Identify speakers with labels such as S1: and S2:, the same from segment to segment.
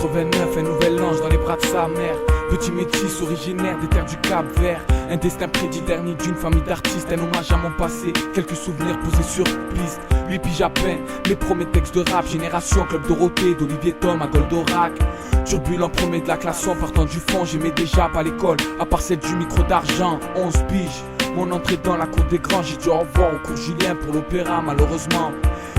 S1: 89, un nouvel ange dans les bras de sa mère. Petit métis originaire des terres du Cap Vert. Un destin prédit dernier d'une famille d'artistes. Un hommage à mon passé, quelques souvenirs posés sur piste. 8 piges à peine, mes premiers textes de rap. Génération Club Dorothée, d'Olivier Tom à Goldorak. Turbulent premier de la classe en partant du fond. J'aimais déjà pas l'école, à part celle du micro d'argent. 11 piges, mon entrée dans la cour des grands. J'ai dû au revoir au cours Julien pour l'opéra malheureusement.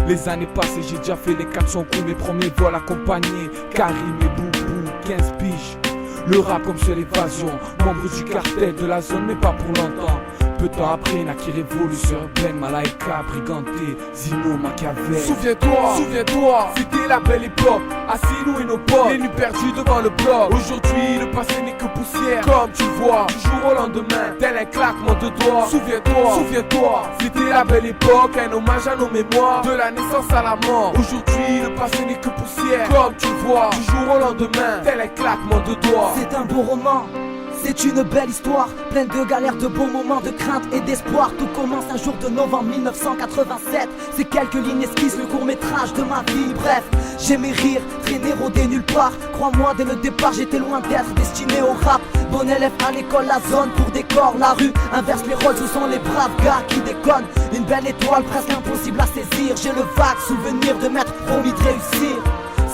S1: Les années passées, j'ai déjà fait les 400 coups. Mes premiers vols accompagnés, Karim et Boubou, 15 piges. Le rap comme seule évasion, membre du cartel de la zone mais pas pour longtemps. Peu de temps après, naquit révolution urbaine, Malaika, Briganté, Zino, Machiavel. Souviens-toi, c'était la belle époque, assis nous et nos potes, les nuits perdues devant le bloc. Aujourd'hui, le passé n'est que poussière, comme tu vois, du jour au lendemain, tel un claquement de doigts. Souviens-toi, c'était la belle époque, un hommage à nos mémoires, de la naissance à la mort. Aujourd'hui, le passé n'est que poussière, comme tu vois, du jour au lendemain, tel un claquement de doigts.
S2: C'est un beau roman, c'est une belle histoire, pleine de galères, de bons moments, de crainte et d'espoir. Tout commence un jour de novembre 1987. Ces quelques lignes esquissent le court-métrage de ma vie. Bref, j'aimais rire, traîner, rôder nulle part. Crois-moi, dès le départ, j'étais loin d'être destiné au rap. Bon élève à l'école, la zone pour décor. La rue inverse les rôles, ce sont les braves gars qui déconnent. Une belle étoile presque impossible à saisir. J'ai le vague souvenir de m'être promis de réussir.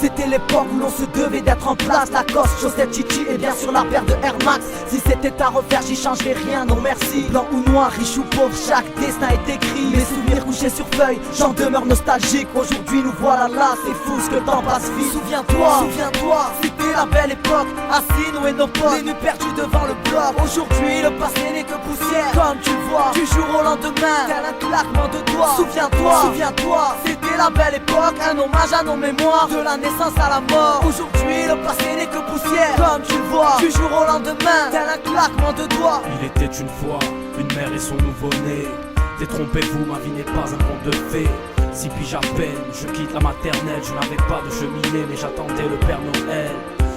S2: C'était l'époque où l'on se devait d'être en place. Lacoste, chaussettes Chichi et bien sûr la paire de Air Max. Si c'était à refaire, j'y changerais rien, non merci. Blanc ou noir, riche ou pauvre, chaque destin est écrit. Mes souvenirs couchés sur feuille, j'en demeure nostalgique. Aujourd'hui nous voilà là, c'est fou ce que le temps passe vite. Souviens-toi, c'était la belle époque. Assis nous et nos potes, les nuits perdues devant le bloc. Aujourd'hui le passé n'est que poussière, comme tu le vois, du jour au lendemain, tel un claquement de doigts. Souviens-toi, c'était la belle époque. Un hommage à nos mémoires, de la naissance à la mort. Aujourd'hui le passé n'est que poussière, comme tu le vois, du jour au lendemain, tel un claquement de doigts.
S1: Il était une fois une mère et son nouveau-né. Détrompez-vous, ma vie n'est pas un conte de fées. 6 piges à peine, je quitte la maternelle. Je n'avais pas de cheminée mais j'attendais le Père Noël.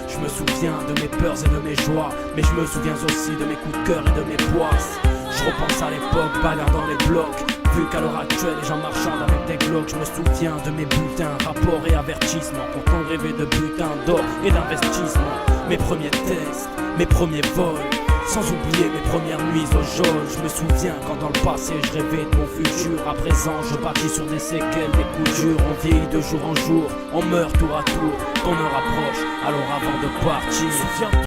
S1: Je me souviens de mes peurs et de mes joies, mais je me souviens aussi de mes coups de cœur et de mes poisses. Je repense à l'époque, bagarre dans les blocs. Vu qu'à l'heure actuelle les gens marchandent avec des glocks. Je me souviens de mes bulletins, rapports et avertissements. Quand on rêvait de butin, d'or et d'investissement. Mes premiers tests, mes premiers vols, sans oublier mes premières nuits au geôle. Je me souviens quand dans le passé je rêvais de mon futur. À présent je bâtis sur des séquelles, des coups durs. On vieillit de jour en jour, on meurt tour à tour. Ton heure approche, alors avant de partir,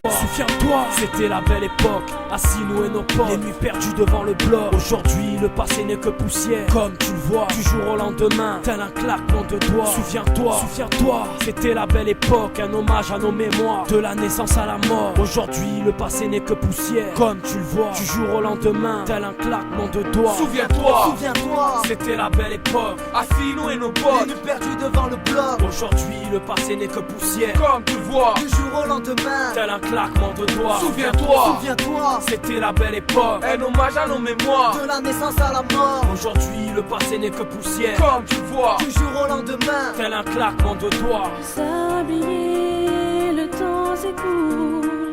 S1: souviens-toi, c'était la belle époque. Assis nous et nos potes, les nuits perdues devant le bloc. Aujourd'hui le passé n'est que poussière, comme tu le vois, du jour au lendemain, tel un claquement de doigts. Souviens-toi, c'était la belle époque. Un hommage à nos mémoires, de la naissance à la mort. Aujourd'hui le passé n'est que poussière, comme tu le vois, du jour au lendemain, tel un claquement de doigts. Souviens-toi, c'était la belle époque. Assis nous et nos potes,
S2: les nuits perdues devant le bloc.
S1: Aujourd'hui le passé n'est que poussière,
S2: comme tu le vois, du jour au lendemain,
S1: tel un claquement de doigts.
S2: Souviens-toi,
S1: c'était la belle époque. Un hommage à nos mémoires,
S2: de la naissance à la mort.
S1: Aujourd'hui le passé n'est que poussière,
S2: comme tu le vois, du jour au lendemain,
S1: tel un claquement de doigts.
S3: Sablier, le temps s'écoule.